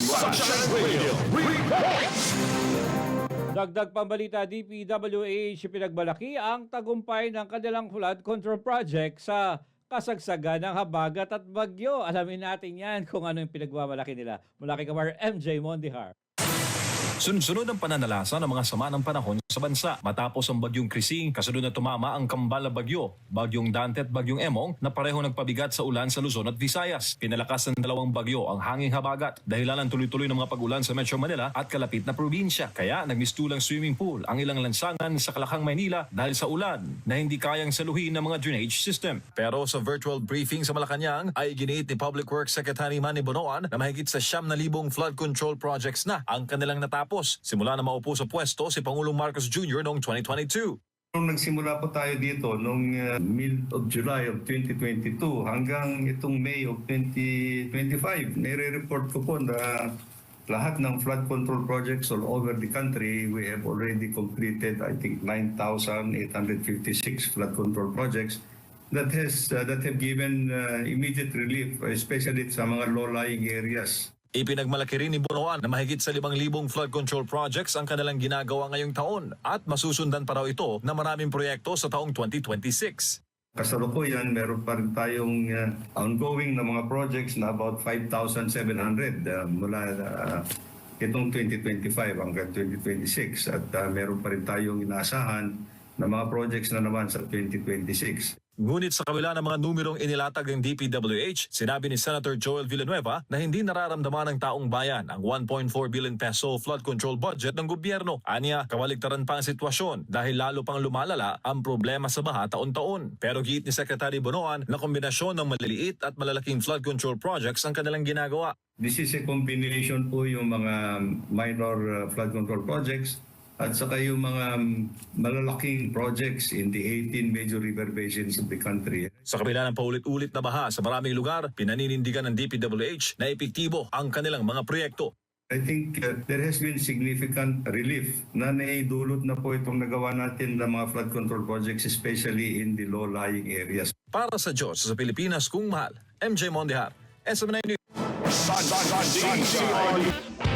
Sunshine Radio Report! Dagdag pambalita, DPWH pinagmalaki ang tagumpay ng kanilang flood control project sa kasagsagan ng habagat at bagyo. Alamin natin yan kung ano yung pinagmamalaki nila. Mula kay Kamar MJ Mondihar. Sunod-sunod ang pananalasa ng mga sama ng panahon sa bansa matapos ang bagyong Krising, kasunod na tumama ang kambal na bagyo, bagyong Dante at bagyong Emong na pareho nagpabigat sa ulan sa Luzon at Visayas. Pinalakas ng dalawang bagyo ang hanging habagat dahilan ng tuloy-tuloy ng mga pag-ulan sa Metro Manila at kalapit na probinsya. Kaya nagmistulang swimming pool ang ilang lansangan sa Kalakang, Maynila dahil sa ulan na hindi kayang saluhin ng mga drainage system. Pero sa virtual briefing sa Malacanang ay giniit ni Public Works Secretary Manny Bonoan na mahigit sa 9,000 flood control projects na ang kanilang natapos simula na maupo sa pwesto si Pangulong Marcos Jr. noong 2022. Nung nagsimula po tayo dito noong mid of July of 2022 hanggang itong May of 2025, nire-report ko po na lahat ng flood control projects all over the country, we have already completed I think 9,856 flood control projects that have given immediate relief, especially sa mga low-lying areas. Ipinagmalaki rin ni Bonoan na mahigit sa 5,000 flood control projects ang kanilang ginagawa ngayong taon at masusundan pa raw ito na maraming proyekto sa taong 2026. Kasalukuyan, meron pa rin tayong ongoing na mga projects na about 5,700 mula itong 2025 hanggang 2026 at meron pa rin tayong inaasahan na mga projects na naman sa 2026. Ngunit sa kabila ng mga numerong inilatag ng DPWH, sinabi ni Senator Joel Villanueva na hindi nararamdaman ng taong bayan ang 1.4 billion peso flood control budget ng gobyerno. Aniya, kabaligtaran pa ang sitwasyon dahil lalo pang lumalala ang problema sa baha taon-taon. Pero giit ni Secretary Bonoan na kombinasyon ng maliliit at malalaking flood control projects ang kanilang ginagawa. This is a combination po yung mga minor flood control projects at saka yung mga malalaking projects in the 18 major river basins of the country. Sa kabila ng paulit-ulit na baha sa maraming lugar, pinaninindigan ng DPWH na epektibo ang kanilang mga proyekto. I think there has been significant relief na naidulot na po itong nagawa natin ng mga flood control projects, especially in the low-lying areas. Para sa Diyos sa Pilipinas kung mahal, MJ Mondihar, SM9 News. Sunshine